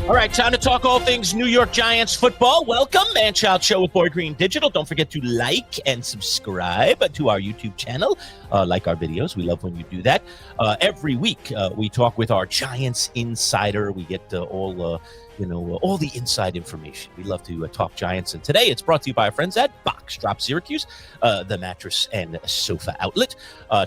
All right, time to talk all things New York Giants football. Welcome, Manchild Show with Boyd Green Digital. Don't forget to like and subscribe to our YouTube channel. Like our videos. We love when you do that. Every week, we talk with our Giants insider. We get all the inside information. We love to talk Giants. And today, it's brought to you by our friends at Box Drop Syracuse, the mattress and sofa outlet.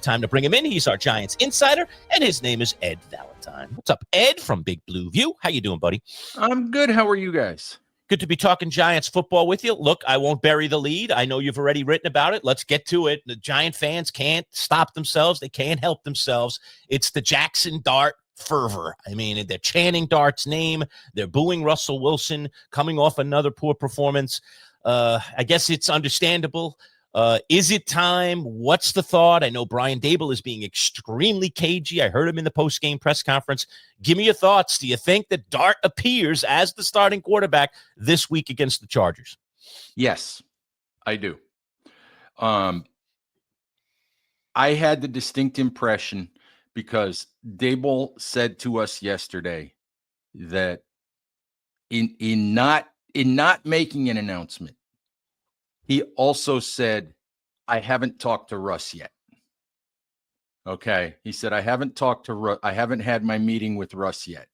Time to bring him in. He's our Giants insider, and his name is Ed Valentine. What's up, Ed, from Big Blue View? How you doing, buddy? I'm good. How are you guys? Good to be talking Giants football with you. Look, I won't bury the lead. I know you've already written about it. Let's get to it. The Giant fans can't stop themselves. They can't help themselves. It's the Jaxson Dart fervor. I mean, they're chanting Dart's name. They're booing Russell Wilson, coming off another poor performance. I guess it's understandable. Is it time? What's the thought? I know Brian Daboll is being extremely cagey. I heard him in the post-game press conference. Give me your thoughts. Do you think that Dart appears as the starting quarterback this week against the Chargers? Yes, I do. I had the distinct impression because Daboll said to us yesterday that in not making an announcement, he also said, I haven't talked to Russ yet. Okay. He said, I haven't talked to Russ. I haven't had my meeting with Russ yet,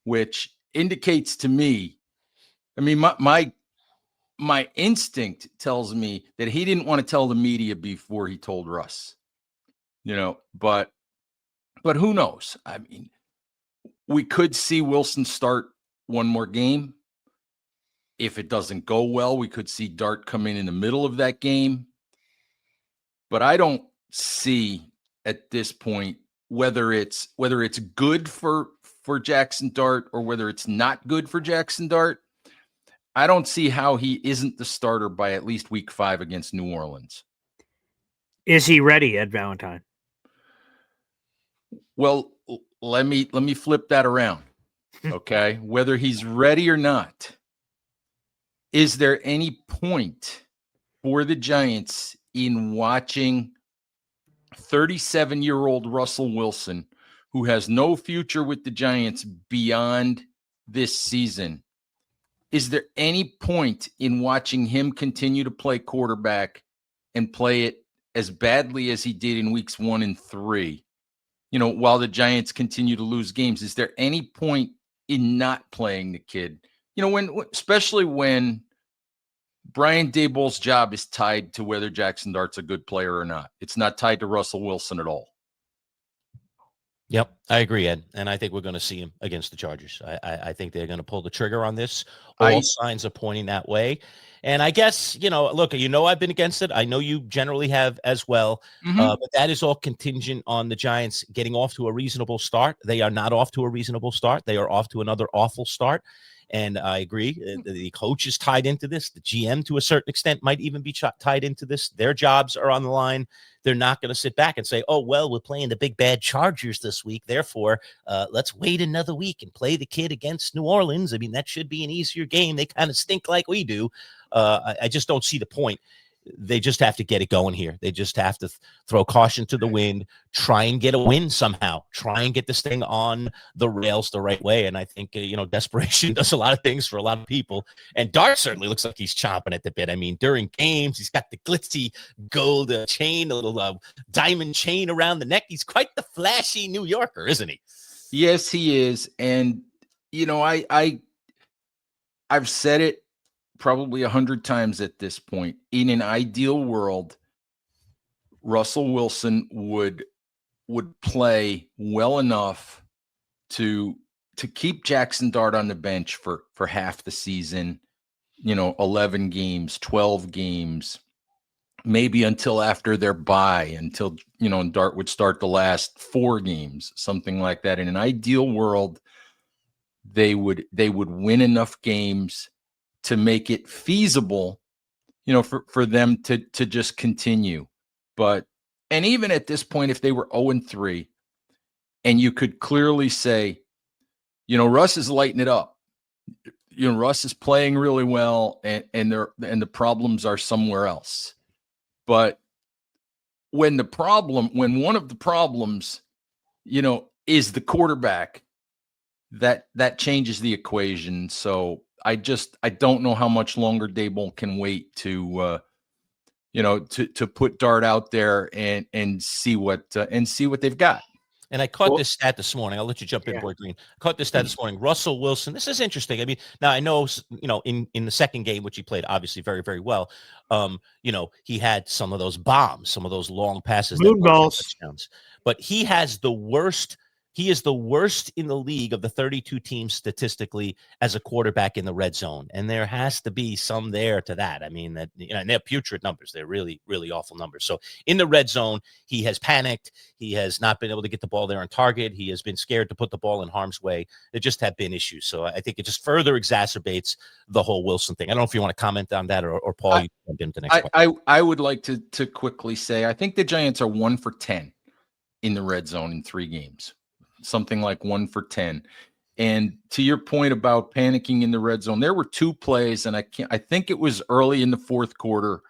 which indicates to me, I mean, my instinct tells me that he didn't want to tell the media before he told Russ, but who knows? I mean, we could see Wilson start one more game. If it doesn't go well, we could see Dart come in the middle of that game. But I don't see at this point whether it's good for Jaxson Dart or whether it's not good for Jaxson Dart. I don't see how he isn't the starter by at least week 5 against New Orleans. Is he ready, Ed Valentine? Well, let me flip that around. Okay. Whether he's ready or not. Is there any point for the Giants in watching 37-year-old Russell Wilson, who has no future with the Giants beyond this season? Is there any point in watching him continue to play quarterback and play it as badly as he did in weeks 1 and 3, while the Giants continue to lose games? Is there any point in not playing the kid? Especially when Brian Daboll's job is tied to whether Jaxson Dart's a good player or not. It's not tied to Russell Wilson at all. Yep, I agree, Ed. And I think we're going to see him against the Chargers. I think they're going to pull the trigger on this. All signs are pointing that way. And I guess, look, I've been against it. I know you generally have as well. Mm-hmm. But that is all contingent on the Giants getting off to a reasonable start. They are not off to a reasonable start. They are off to another awful start. And I agree. The coach is tied into this. The GM, to a certain extent, might even be tied into this. Their jobs are on the line. They're not going to sit back and say, oh, well, we're playing the big bad Chargers this week. Therefore, let's wait another week and play the kid against New Orleans. I mean, that should be an easier game. They kind of stink like we do. I just don't see the point. They just have to get it going here. They just have to throw caution to the wind, try and get a win somehow, try and get this thing on the rails the right way. And I think, desperation does a lot of things for a lot of people. And Dart certainly looks like he's chomping at the bit. I mean, during games, he's got the glitzy gold chain, a little diamond chain around the neck. He's quite the flashy New Yorker, isn't he? Yes, he is. And, I've said it probably 100 times at this point. In an ideal world, Russell Wilson would play well enough to keep Jaxson Dart on the bench for half the season, 11 games, 12 games, maybe until after their bye, until, Dart would start the last 4 games, something like that. In an ideal world, they would win enough games to make it feasible, for them to just continue. And even at this point, if they were 0-3, and you could clearly say, Russ is lighting it up. Russ is playing really well, and the problems are somewhere else. But when one of the problems, is the quarterback, that changes the equation. So I don't know how much longer Daboll can wait to to put Dart out there and see what they've got. And I caught this stat this morning. I'll let you jump in, Boy Green. I caught this stat this morning. Russell Wilson. This is interesting. I mean, now I know, in the second game, which he played obviously very, very well, he had some of those bombs, some of those long passes, moon balls, touchdowns. But he has the worst. He is the worst in the league of the 32 teams statistically as a quarterback in the red zone. And there has to be some there to that. I mean, and they're putrid numbers. They're really, really awful numbers. So in the red zone, he has panicked. He has not been able to get the ball there on target. He has been scared to put the ball in harm's way. There just have been issues. So I think it just further exacerbates the whole Wilson thing. I don't know if you want to comment on that or Paul, you jump into the next one. I would like to quickly say, I think the Giants are 1 for 10 in the red zone in 3 games. Something like 1 for 10. And to your point about panicking in the red zone, there were 2 plays, and I think it was early in the fourth quarter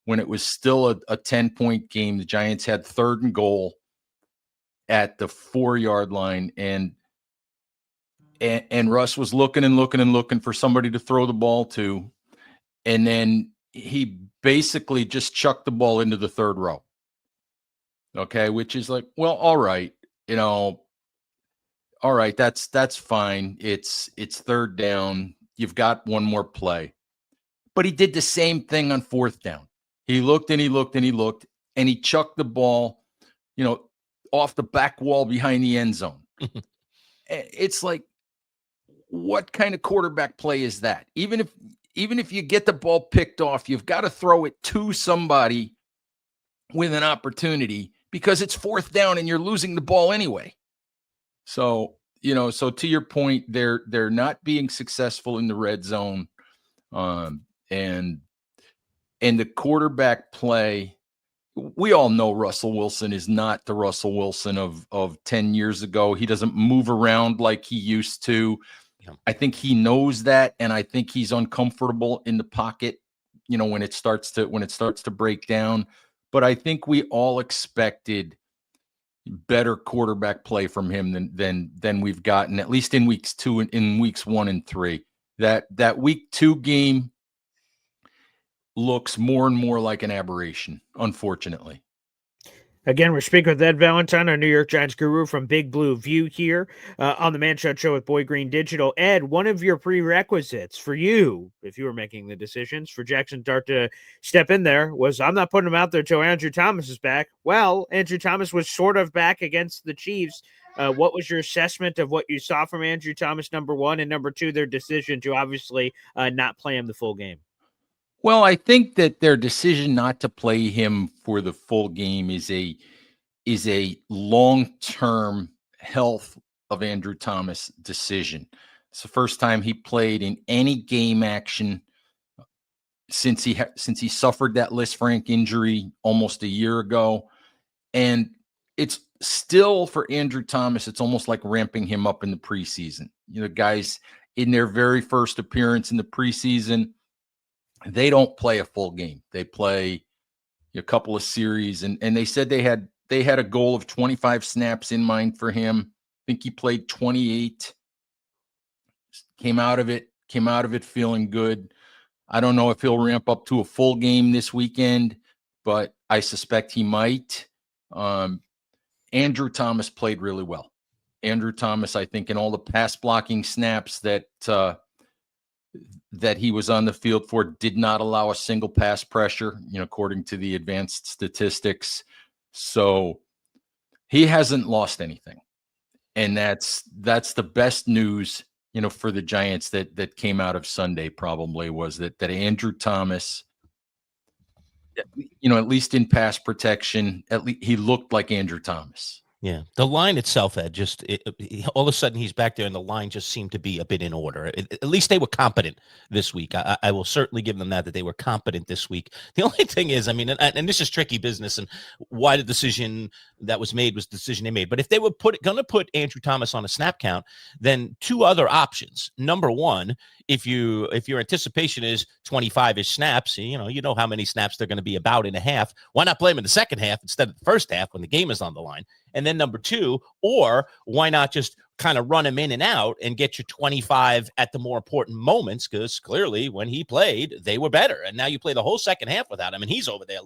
when it was still a 10-point game. The Giants had 3rd and goal at the 4-yard line, and Russ was looking for somebody to throw the ball to, and then he basically just chucked the ball into the 3rd row. Okay, which is like, well, all right, all right, that's fine. It's 3rd down. You've got one more play. But he did the same thing on 4th down. He looked and he looked and he looked, and he chucked the ball, off the back wall behind the end zone. It's like, what kind of quarterback play is that? Even if you get the ball picked off, you've got to throw it to somebody with an opportunity, because it's 4th down and you're losing the ball anyway. So, so to your point, they're not being successful in the red zone. And the quarterback play, we all know Russell Wilson is not the Russell Wilson of 10 years ago. He doesn't move around like he used to. Yeah. I think he knows that, and I think he's uncomfortable in the pocket, when it starts to break down. But I think we all expected better quarterback play from him than we've gotten, at least in weeks 2 and in weeks 1 and 3. That week 2 game looks more and more like an aberration, unfortunately. Again, we're speaking with Ed Valentine, our New York Giants guru from Big Blue View here on the Manchild Show with Boy Green Digital. Ed, one of your prerequisites for you, if you were making the decisions for Jaxson Dart to step in there, was I'm not putting him out there till Andrew Thomas is back. Well, Andrew Thomas was sort of back against the Chiefs. What was your assessment of what you saw from Andrew Thomas, number 1, and number 2, their decision to obviously not play him the full game? Well, I think that their decision not to play him for the full game is a long-term health of Andrew Thomas decision. It's the first time he played in any game action since he suffered that Lisfranc injury almost a year ago. And it's still, for Andrew Thomas, it's almost like ramping him up in the preseason. Guys in their very first appearance in the preseason, they don't play a full game. They play a couple of series, and they said they had a goal of 25 snaps in mind for him. I think he played 28. Came out of it feeling good. I don't know if he'll ramp up to a full game this weekend, but I suspect he might. Andrew Thomas played really well. Andrew Thomas, I think, in all the pass blocking snaps that he was on the field for, did not allow a single pass pressure, according to the advanced statistics. So he hasn't lost anything. And that's the best news, for the Giants that came out of Sunday, probably, was that Andrew Thomas, at least in pass protection, he looked like Andrew Thomas. Yeah, the line itself, Ed, all of a sudden he's back there, and the line just seemed to be a bit in order. At least they were competent this week. I will certainly give them that they were competent this week. The only thing is, I mean, and this is tricky business, and why the decision that was made was the decision they made. But if they were going to put Andrew Thomas on a snap count, then 2 other options. Number 1, if your anticipation is 25-ish snaps, you know how many snaps they're going to be about in a half. Why not play him in the second half instead of the first half when the game is on the line? And then number two, or why not just kind of run him in and out and get your 25 at the more important moments? Because clearly when he played, they were better. And now you play the whole second half without him, and he's over there.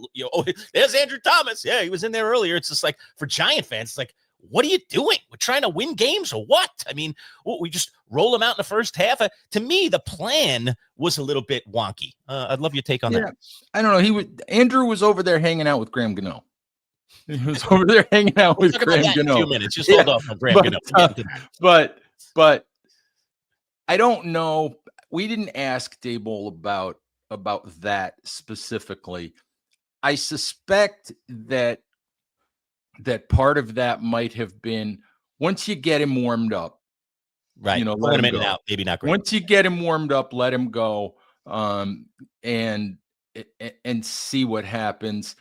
There's Andrew Thomas. Yeah, he was in there earlier. It's just like, for Giant fans, it's like, what are you doing? We're trying to win games or what? I mean, we just roll them out in the first half. To me, the plan was a little bit wonky. I'd love your take on that. I don't know. Andrew was over there hanging out with Graham Gano. He was over there hanging out with Graham Gano. In a few minutes. Just hold off on Graham Gano. But I don't know. We didn't ask Daboll about that specifically. I suspect that part of that might have been, once you get him warmed up, right? Let him in and out, maybe not great. Once you get him warmed up, let him go, and see what happens.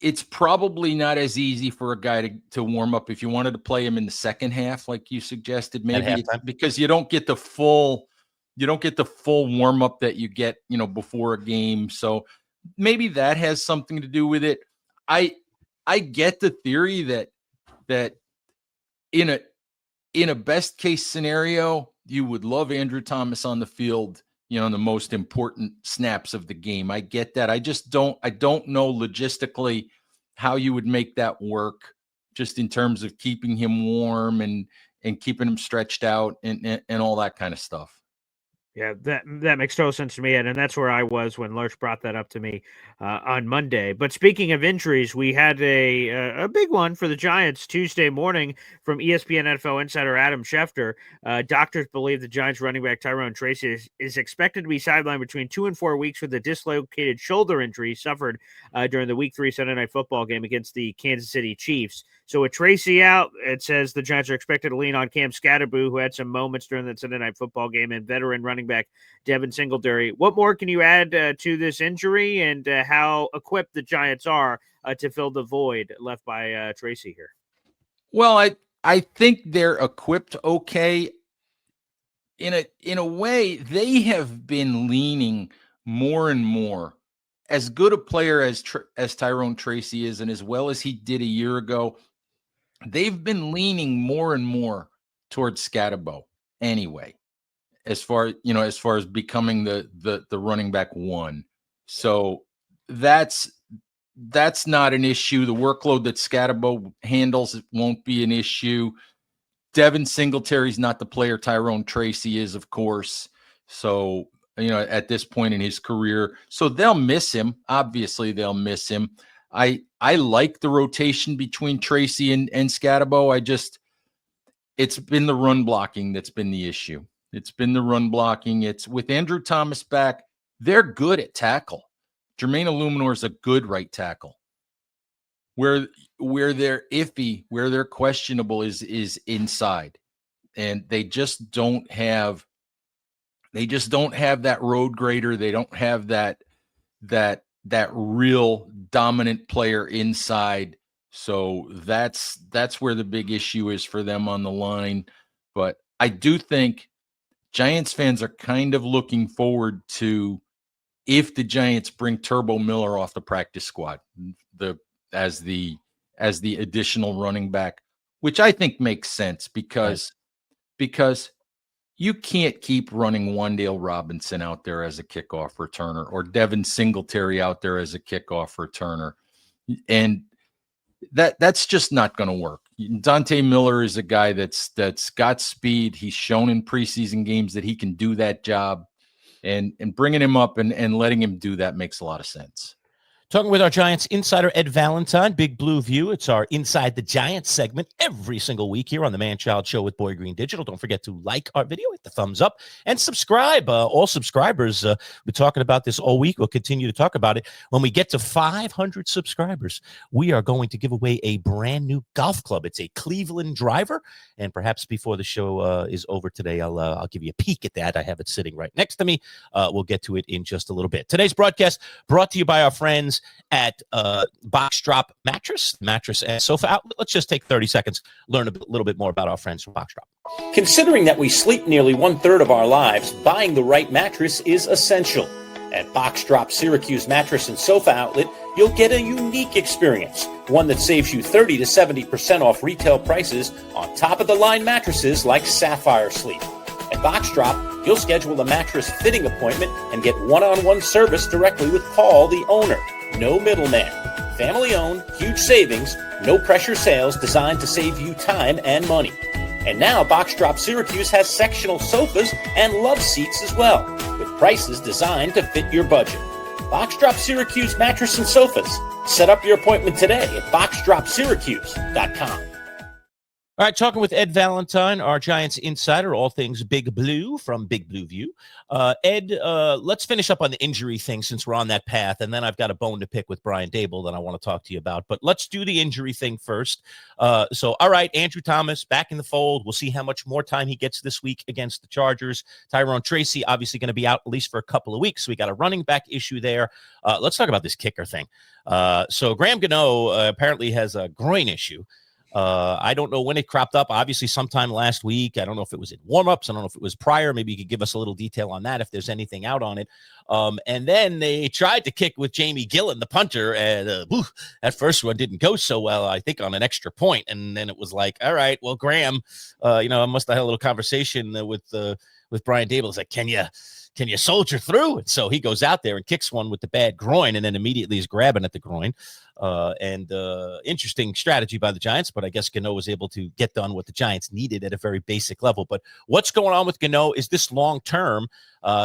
It's probably not as easy for a guy to warm up if you wanted to play him in the second half, like you suggested, maybe because you don't get the full warm up that you get, before a game. So maybe that has something to do with it. I get the theory that in a best case scenario, you would love Andrew Thomas on the field, in the most important snaps of the game. I get that. I don't know logistically how you would make that work, just in terms of keeping him warm and keeping him stretched out and all that kind of stuff. Yeah, that makes total sense to me, Ed, and that's where I was when Lerch brought that up to me on Monday. But speaking of injuries, we had a big one for the Giants Tuesday morning from ESPN NFL insider Adam Schefter. Doctors believe the Giants running back Tyrone Tracy is expected to be sidelined between 2 and 4 weeks with a dislocated shoulder injury suffered during the Week 3 Sunday Night Football game against the Kansas City Chiefs. So with Tracy out, it says the Giants are expected to lean on Cam Scatterboo, who had some moments during the Sunday Night Football game, and veteran running back Devin Singletary. What more can you add to this injury, and how equipped the Giants are to fill the void left by Tracy here? Well, I think they're equipped okay. In a way, they have been leaning more and more. As good a player as Tyrone Tracy is, and as well as he did a year ago, they've been leaning more and more towards Scatterboo anyway, as far as becoming the running back one. So that's not an issue. The workload that Scatterboo handles won't be an issue. Devin Singletary's not the player Tyrone Tracy is, of course. So, at this point in his career, so they'll miss him. Obviously, they'll miss him. I like the rotation between Tracy and Scatterboo. It's been the run blocking that's been the issue. It's been the run blocking. It's with Andrew Thomas back. They're good at tackle. Jermaine Illuminor is a good right tackle. Where they're iffy, where they're questionable is inside. And they just don't have that road grader. They don't have that real dominant player inside. So that's where the big issue is for them on the line. But I do think Giants fans are kind of looking forward to, if the Giants bring Turbo Miller off the practice squad, as the additional running back, which I think makes sense because you can't keep running Wan'Dale Robinson out there as a kickoff returner, or Devin Singletary out there as a kickoff returner. And that's just not going to work. Dante Miller is a guy that's got speed. He's shown in preseason games that he can do that job, and bringing him up and letting him do that makes a lot of sense. Talking with our Giants insider, Ed Valentine, Big Blue View. It's our Inside the Giants segment every single week here on the Manchild Show with Boy Green Digital. Don't forget to like our video, hit the thumbs up, and subscribe. All subscribers, we're talking about this all week. We'll continue to talk about it. When we get to 500 subscribers, we are going to give away a brand new golf club. It's a Cleveland driver, and perhaps before the show is over today, I'll give you a peek at that. I have it sitting right next to me. We'll get to it in just a little bit. Today's broadcast brought to you by our friends at Box Drop Mattress and Sofa Outlet. Let's just take 30 seconds, learn a little bit more about our friends from Box Drop. Considering that we sleep nearly 1/3 of our lives, buying the right mattress is essential. At Box Drop Syracuse Mattress and Sofa Outlet, you'll get a unique experience, one that saves you 30 to 70% off retail prices on top-of-the-line mattresses like Sapphire Sleep. At Box Drop, you'll schedule a mattress fitting appointment and get one-on-one service directly with Paul, the owner. No middleman. Family-owned, huge savings, no-pressure sales designed to save you time and money. And now Box Drop Syracuse has sectional sofas and love seats as well, with prices designed to fit your budget. Box Drop Syracuse Mattress and Sofas. Set up your appointment today at boxdropsyracuse.com. All right, talking with Ed Valentine, our Giants insider, all things Big Blue from Big Blue View. Ed, let's finish up on the injury thing since we're on that path, and then I've got a bone to pick with Brian Dable that I want to talk to you about. But let's do the injury thing first. All right, Andrew Thomas back in the fold. We'll see how much more time he gets this week against the Chargers. Tyrone Tracy obviously going to be out at least for a couple of weeks. So we got a running back issue there. Let's talk about this kicker thing. So Graham Gano apparently has a groin issue. I don't know when it cropped up. Obviously, sometime last week. I don't know if it was in warmups. I don't know if it was prior. Maybe you could give us a little detail on that if there's anything out on it. And then they tried to kick with Jamie Gillen, the punter, and that first one didn't go so well, I think, on an extra point. And then it was like, all right, well, Graham, I must have had a little conversation with Brian Dable. It's like, can you soldier through? And so he goes out there and kicks one with the bad groin and then immediately is grabbing at the groin. Interesting strategy by the Giants, but I guess Gano was able to get done what the Giants needed at a very basic level. But what's going on with Gano? Is this long-term?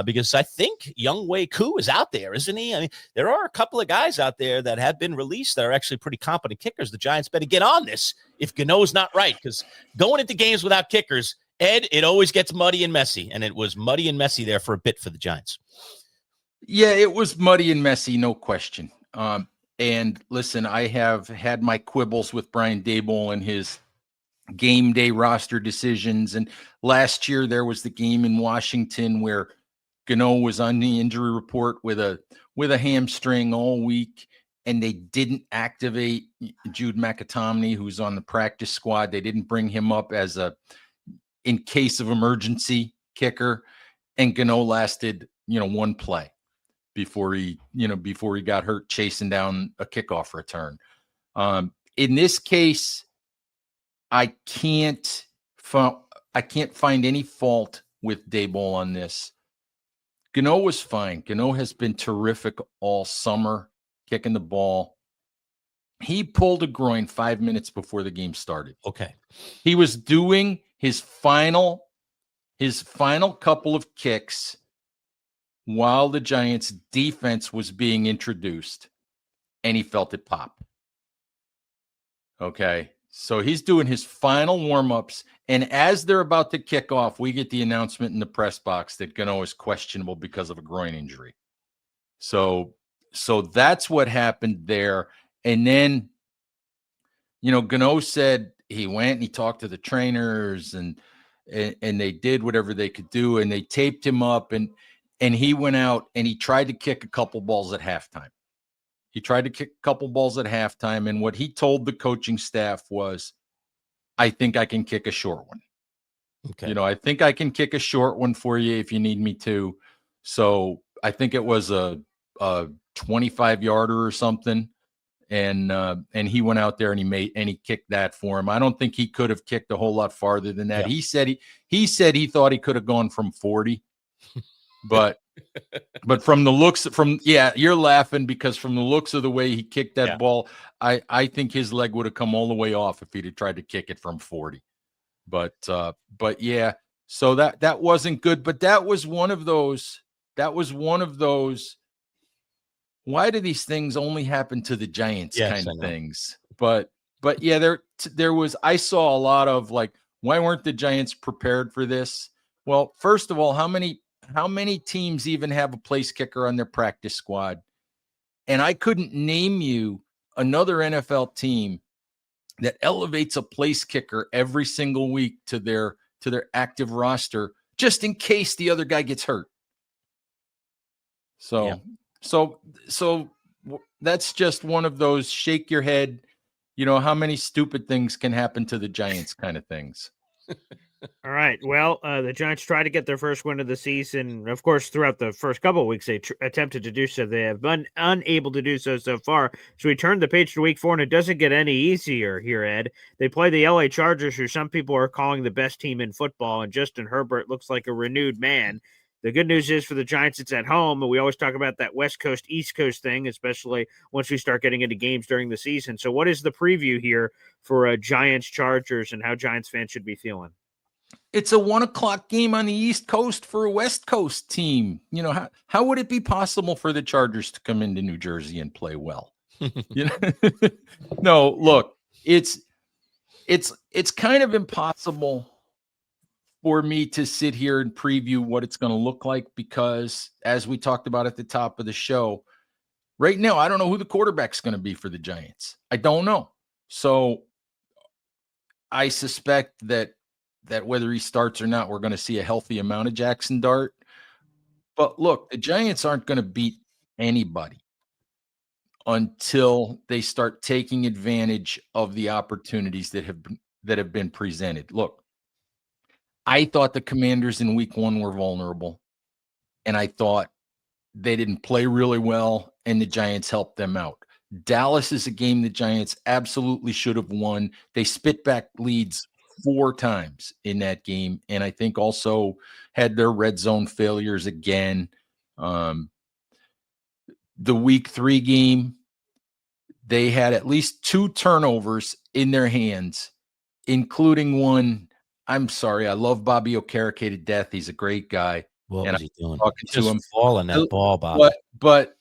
Because I think Younghoe Koo is out there, isn't he? I mean, there are a couple of guys out there that have been released that are actually pretty competent kickers. The Giants better get on this if Gano's not right, because going into games without kickers, Ed, it always gets muddy and messy, and it was muddy and messy there for a bit for the Giants. Yeah, it was muddy and messy, no question. And listen, I have had my quibbles with Brian Dable and his game day roster decisions. And last year there was the game in Washington where Gano was on the injury report with a hamstring all week, and they didn't activate Jude McAtomney, who's on the practice squad. They didn't bring him up as in case of emergency kicker, and Gano lasted, one play before he got hurt chasing down a kickoff return. In this case, I can't find any fault with Dable on this. Gano was fine. Gano has been terrific all summer kicking the ball. He pulled a groin 5 minutes before the game started. Okay. He was doing his final couple of kicks while the Giants defense was being introduced, and he felt it pop. Okay. So he's doing his final warm-ups, and as they're about to kick off, we get the announcement in the press box that Gano is questionable because of a groin injury. So that's what happened there. And then, Gano said he went and he talked to the trainers, and they did whatever they could do, and they taped him up, and he went out and he tried to kick a couple balls at halftime. And what he told the coaching staff was, I think I can kick a short one. Okay. I think I can kick a short one for you if you need me to. So I think it was a 25-yarder or something. And he went out there and he kicked that for him. I don't think he could have kicked a whole lot farther than that. Yeah. He said he thought he could have gone from 40, but from the looks you're laughing because from the looks of the way he kicked that ball, I think his leg would have come all the way off if he'd have tried to kick it from 40. But yeah, so that wasn't good. But that was one of those. Why do these things only happen to the Giants kind of things? But yeah, there was, I saw a lot of like, why weren't the Giants prepared for this? Well, first of all, how many teams even have a place kicker on their practice squad? And I couldn't name you another NFL team that elevates a place kicker every single week to their active roster just in case the other guy gets hurt. So that's just one of those shake your head, how many stupid things can happen to the Giants kind of things. All right. Well, the Giants try to get their first win of the season. Of course, throughout the first couple of weeks, they attempted to do so. They have been unable to do so far. So we turn the page to week 4, and it doesn't get any easier here, Ed. They play the LA Chargers, who some people are calling the best team in football, and Justin Herbert looks like a renewed man. The good news is for the Giants, it's at home, and we always talk about that West Coast, East Coast thing, especially once we start getting into games during the season. So what is the preview here for Giants Chargers and how Giants fans should be feeling? It's a 1:00 game on the East Coast for a West Coast team. You know, how would it be possible for the Chargers to come into New Jersey and play well? You know? No, look, it's kind of impossible for me to sit here and preview what it's going to look like because, as we talked about at the top of the show, right now I don't know who the quarterback's going to be for the Giants. I don't know. So I suspect that whether he starts or not, we're going to see a healthy amount of Jaxson Dart. But look, the Giants aren't going to beat anybody until they start taking advantage of the opportunities that have been presented. Look, I thought the Commanders in week 1 were vulnerable, and I thought they didn't play really well, and the Giants helped them out. Dallas is a game the Giants absolutely should have won. They spit back leads 4 times in that game, and I think also had their red zone failures again. The week 3 game, they had at least 2 turnovers in their hands, including one. I'm sorry, I love Bobby Okereke to death. He's a great guy. What was he doing? Talking to him, falling that ball, Bob. But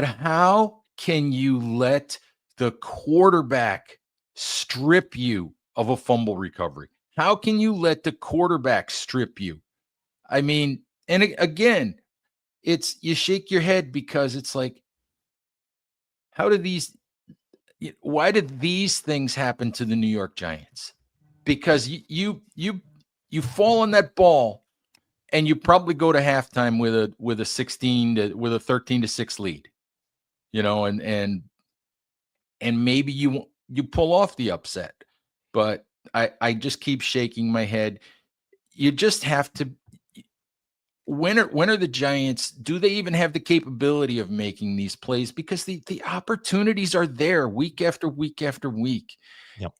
how can you let the quarterback strip you of a fumble recovery? How can you let the quarterback strip you? I mean, and again, it's you shake your head because it's like, why did these things happen to the New York Giants? Because you fall on that ball and you probably go to halftime with a 13-6 lead, you know, and maybe you pull off the upset, but I just keep shaking my head. You just have to. When are the Giants? Do they even have the capability of making these plays? Because the opportunities are there week after week after week, yep.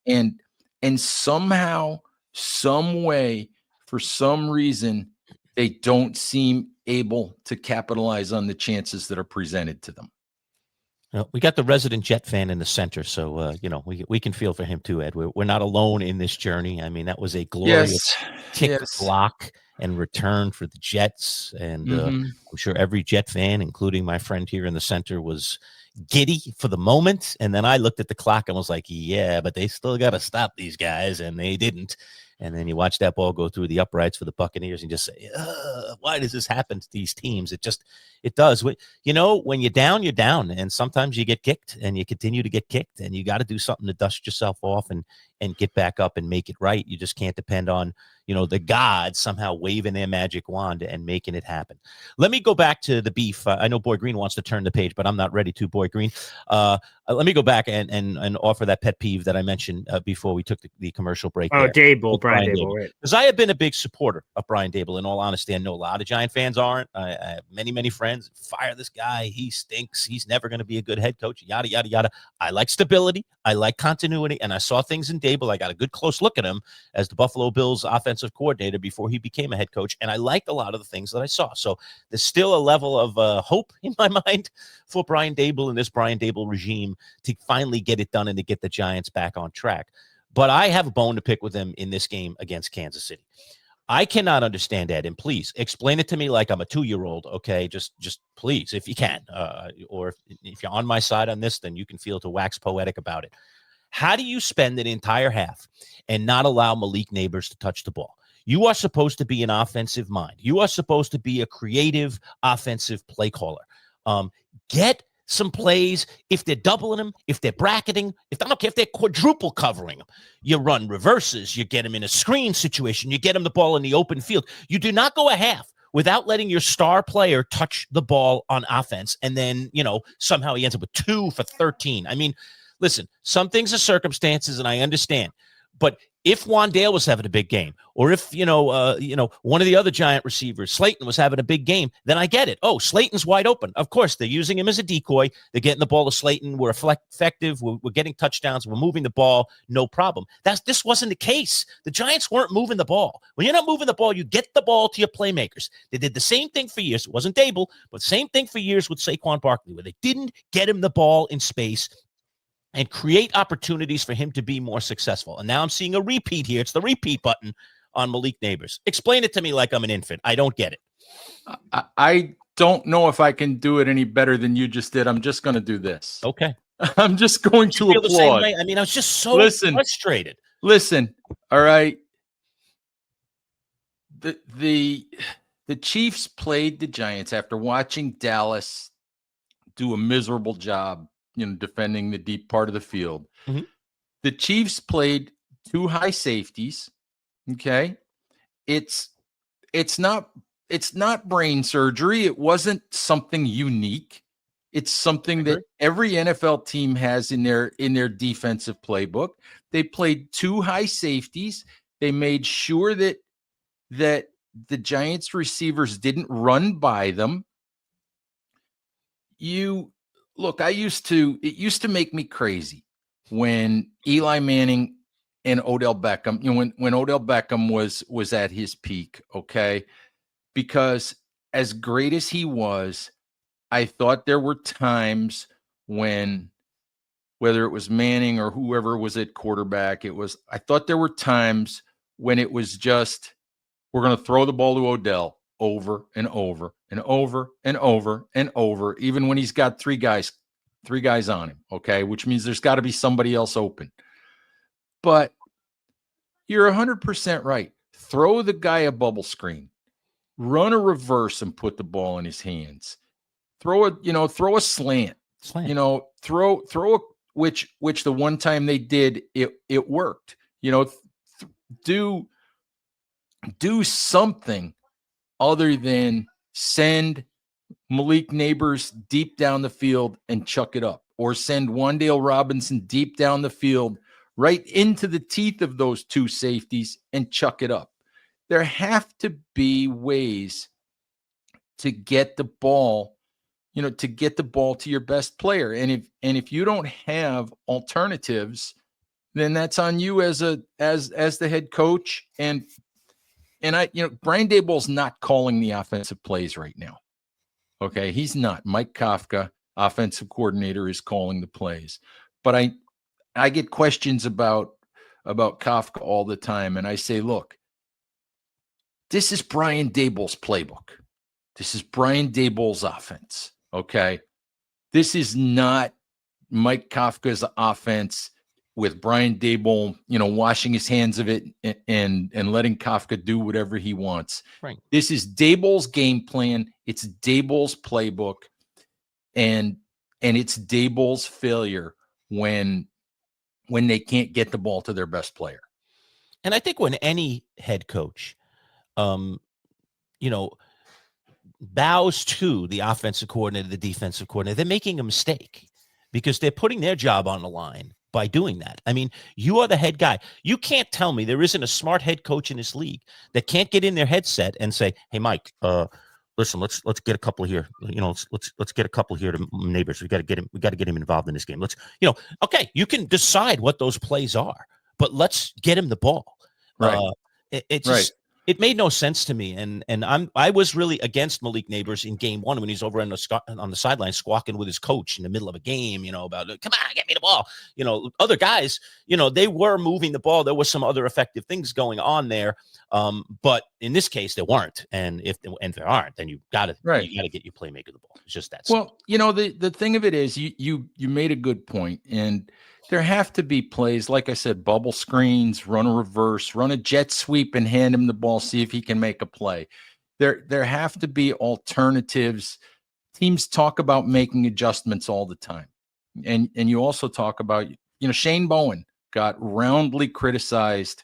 And somehow, some way, for some reason, they don't seem able to capitalize on the chances that are presented to them. Well, we got the resident Jet fan in the center, so we can feel for him too, Ed. We're not alone in this journey. I mean, that was a glorious kick block and return for the Jets, and I'm sure every Jet fan, including my friend here in the center, was giddy for the moment. And then I looked at the clock and was like, yeah, but they still got to stop these guys, and they didn't. And then you watch that ball go through the uprights for the Buccaneers and just say, why does this happen to these teams? It does. You know, when you're down, you're down. And sometimes you get kicked and you continue to get kicked, and you got to do something to dust yourself off and get back up and make it right. You just can't depend on, the gods somehow waving their magic wand and making it happen. Let me go back to the beef. I know Boy Green wants to turn the page, but I'm not ready to, Boy Green. Let me go back and offer that pet peeve that I mentioned before we took the commercial break. Oh, Dable, Brian Dable, right. Because I have been a big supporter of Brian Dable. In all honesty, I know a lot of Giant fans aren't. I have many, many friends. Fire this guy. He stinks. He's never going to be a good head coach, yada, yada, yada. I like stability. I like continuity. And I saw things in Dable. I got a good close look at him as the Buffalo Bills offensive coordinator before he became a head coach. And I liked a lot of the things that I saw. So there's still a level of hope in my mind for Brian Dable and this Brian Dable regime to finally get it done and to get the Giants back on track. But I have a bone to pick with them in this game against Kansas City. I cannot understand that, and please explain it to me like I'm a 2-year-old. Okay, just please, if you can, or if you're on my side on this, then you can feel to wax poetic about it. How do you spend an entire half and not allow Malik Neighbors to touch the ball? You are supposed to be an offensive mind. You are supposed to be a creative offensive play caller. Get some plays. If they're doubling him, if they're bracketing, if they're quadruple covering him, you run reverses, you get him in a screen situation, you get him the ball in the open field. You do not go a half without letting your star player touch the ball on offense. And then, somehow he ends up with 2 for 13. I mean, listen, some things are circumstances, and I understand. But if Wandale was having a big game, or if one of the other Giant receivers, Slayton, was having a big game, then I get it. Oh, Slayton's wide open. Of course, they're using him as a decoy. They're getting the ball to Slayton. We're effective. We're getting touchdowns. We're moving the ball. No problem. This wasn't the case. The Giants weren't moving the ball. When you're not moving the ball, you get the ball to your playmakers. They did the same thing for years. It wasn't Dable, but same thing for years with Saquon Barkley, where they didn't get him the ball in space and create opportunities for him to be more successful. And now I'm seeing a repeat here. It's the repeat button on Malik Neighbors. Explain it to me like I'm an infant. I don't get it. I don't know if I can do it any better than you just did. I'm just going to do this. Okay. I'm just going to feel the same applaud. way? I mean, I was just so frustrated. Listen, all right. The Chiefs played the Giants after watching Dallas do a miserable job, defending the deep part of the field. Mm-hmm. The Chiefs played 2 high safeties. Okay. It's not brain surgery. It wasn't something unique. It's something that every NFL team has in their defensive playbook. They played 2 high safeties. They made sure that the Giants receivers didn't run by them. It used to make me crazy when Eli Manning and Odell Beckham, when Odell Beckham was at his peak, okay? Because as great as he was, I thought there were times when, whether it was Manning or whoever was at quarterback, I thought there were times when it was just, we're going to throw the ball to Odell over and over and over and over and over, even when he's got three guys on him, okay? Which means there's got to be somebody else open. But you're 100% right. Throw the guy a bubble screen. Run a reverse and put the ball in his hands. Throw a slant. Throw a which the one time they did it worked. Do something other than send Malik Neighbors deep down the field and chuck it up, or send Wandale Robinson deep down the field right into the teeth of those 2 safeties and chuck it up. There have to be ways to get the ball, to your best player. And if you don't have alternatives, then that's on you as the head coach. And Brian Daboll's not calling the offensive plays right now. Okay, he's not. Mike Kafka, offensive coordinator, is calling the plays. But I get questions about Kafka all the time, and I say, look, this is Brian Daboll's playbook. This is Brian Daboll's offense. Okay, this is not Mike Kafka's offense with Brian Daboll, washing his hands of it and letting Kafka do whatever he wants. Right. This is Daboll's game plan. It's Daboll's playbook, and it's Daboll's failure when they can't get the ball to their best player. And I think when any head coach, bows to the offensive coordinator, the defensive coordinator, they're making a mistake because they're putting their job on the line by doing that. I mean, you are the head guy. You can't tell me there isn't a smart head coach in this league that can't get in their headset and say, "Hey, Mike, listen, let's get a couple here. Let's get a couple here to Neighbors. We got to get him involved in this game. Okay, you can decide what those plays are, but let's get him the ball." Right. It made no sense to me, and I was really against Malik Neighbors in game 1 when he's over on the sideline squawking with his coach in the middle of a game, about, come on, get me the ball. Other guys, they were moving the ball. There was some other effective things going on there, but in this case, there weren't. And if there aren't, then you got to get your playmaker the ball. It's just that simple. Well, the thing of it is, you made a good point, and there have to be plays, like I said, bubble screens, run a reverse, run a jet sweep and hand him the ball, see if he can make a play. There have to be alternatives. Teams talk about making adjustments all the time. And you also talk about, Shane Bowen got roundly criticized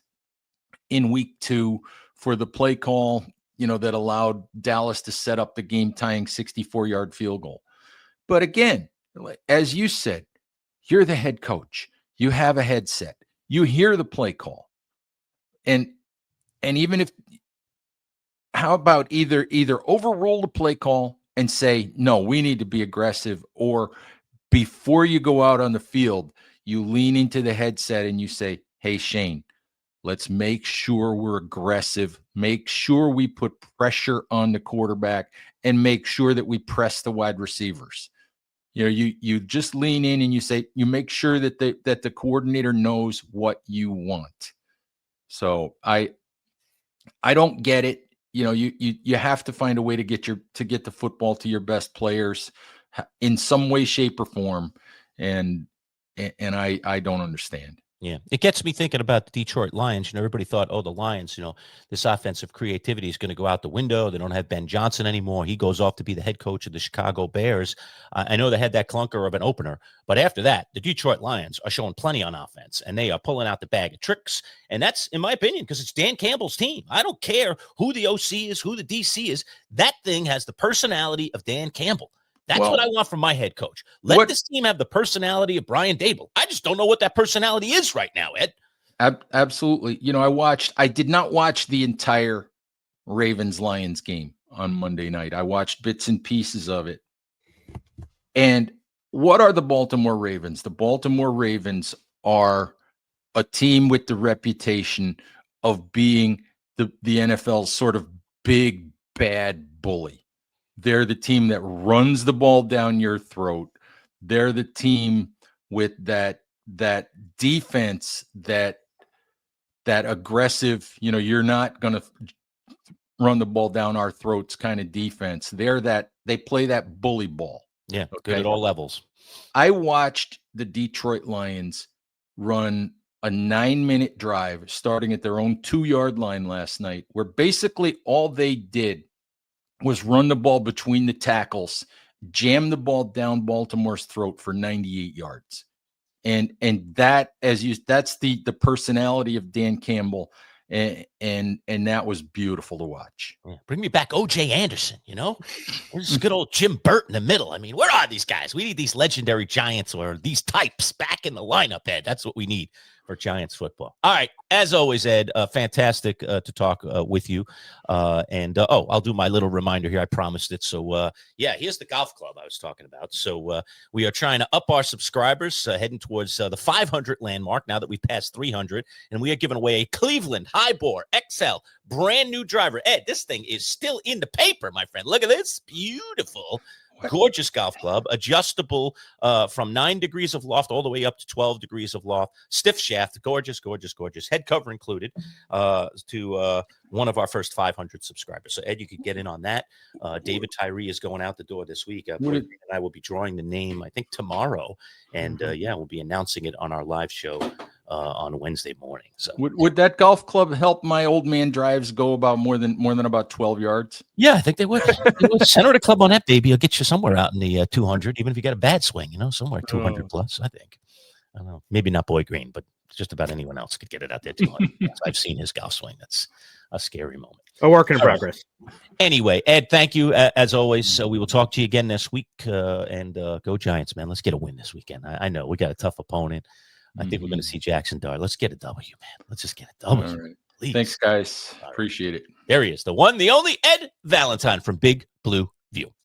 in week 2 for the play call, that allowed Dallas to set up the game-tying 64-yard field goal. But again, as you said, you're the head coach. You have a headset. You hear the play call. And even if, how about either overrule the play call and say, no, we need to be aggressive, or before you go out on the field, you lean into the headset and you say, hey, Shane, let's make sure we're aggressive, make sure we put pressure on the quarterback, and make sure that we press the wide receivers. You just lean in and you say, you make sure that the coordinator knows what you want. So I don't get it. You have to find a way to get the football to your best players in some way, shape, or form. And I don't understand. Yeah, it gets me thinking about the Detroit Lions. Everybody thought, oh, the Lions, this offensive creativity is going to go out the window. They don't have Ben Johnson anymore. He goes off to be the head coach of the Chicago Bears. I know they had that clunker of an opener, but after that, the Detroit Lions are showing plenty on offense, and they are pulling out the bag of tricks. And that's, in my opinion, because it's Dan Campbell's team. I don't care who the OC is, who the DC is. That thing has the personality of Dan Campbell. That's what I want from my head coach. Let this team have the personality of Brian Daboll. I just don't know what that personality is right now, Ed. Absolutely. I did not watch the entire Ravens-Lions game on Monday night. I watched bits and pieces of it. And what are the Baltimore Ravens? The Baltimore Ravens are a team with the reputation of being the NFL's sort of big, bad bully. They're the team that runs the ball down your throat. They're the team with that defense, that aggressive, you're not going to run the ball down our throats kind of defense. They play that bully ball. Yeah, okay? Good at all levels. I watched the Detroit Lions run a 9-minute drive starting at their own 2-yard line last night, where basically all they did was run the ball between the tackles, jam the ball down Baltimore's throat for 98 yards. And that, that's the personality of Dan Campbell. And that was beautiful to watch. Yeah. Bring me back O.J. Anderson, There's good old Jim Burt in the middle. I mean, where are these guys? We need these legendary Giants or these types back in the lineup, Ed. That's what we need for Giants football. All right. As always, Ed, fantastic to talk with you. I'll do my little reminder here. I promised it. So, here's the golf club I was talking about. So we are trying to up our subscribers, heading towards the 500 landmark now that we passed 300. And we are giving away a Cleveland Highbore XL brand new driver. Ed, this thing is still in the paper, my friend. Look at this. Beautiful. Gorgeous golf club, adjustable from 9 degrees of loft all the way up to 12 degrees of loft. Stiff shaft, gorgeous, gorgeous, gorgeous. Head cover included to one of our first 500 subscribers. So, Ed, you could get in on that. David Tyree is going out the door this week. And I will be drawing the name, I think, tomorrow. And, we'll be announcing it on our live show on Wednesday morning. So would that golf club help my old man drives go about more than about 12 yards? Yeah, I think they would. Center the club on that baby. It'll get you somewhere out in the 200, even if you got a bad swing, somewhere 200 plus, I think. I don't know. Maybe not Boy Green, but just about anyone else could get it out there 200. I've seen his golf swing. That's a scary moment. A work in progress. Anyway, Ed, thank you as always. So we will talk to you again this week. And go Giants, man. Let's get a win this weekend. I know we got a tough opponent. I think we're going to see Jaxson Dart. Let's get a W, man. Let's just get a W. All right. Please. Thanks, guys. Appreciate it. There he is, the one, the only Ed Valentine from Big Blue View.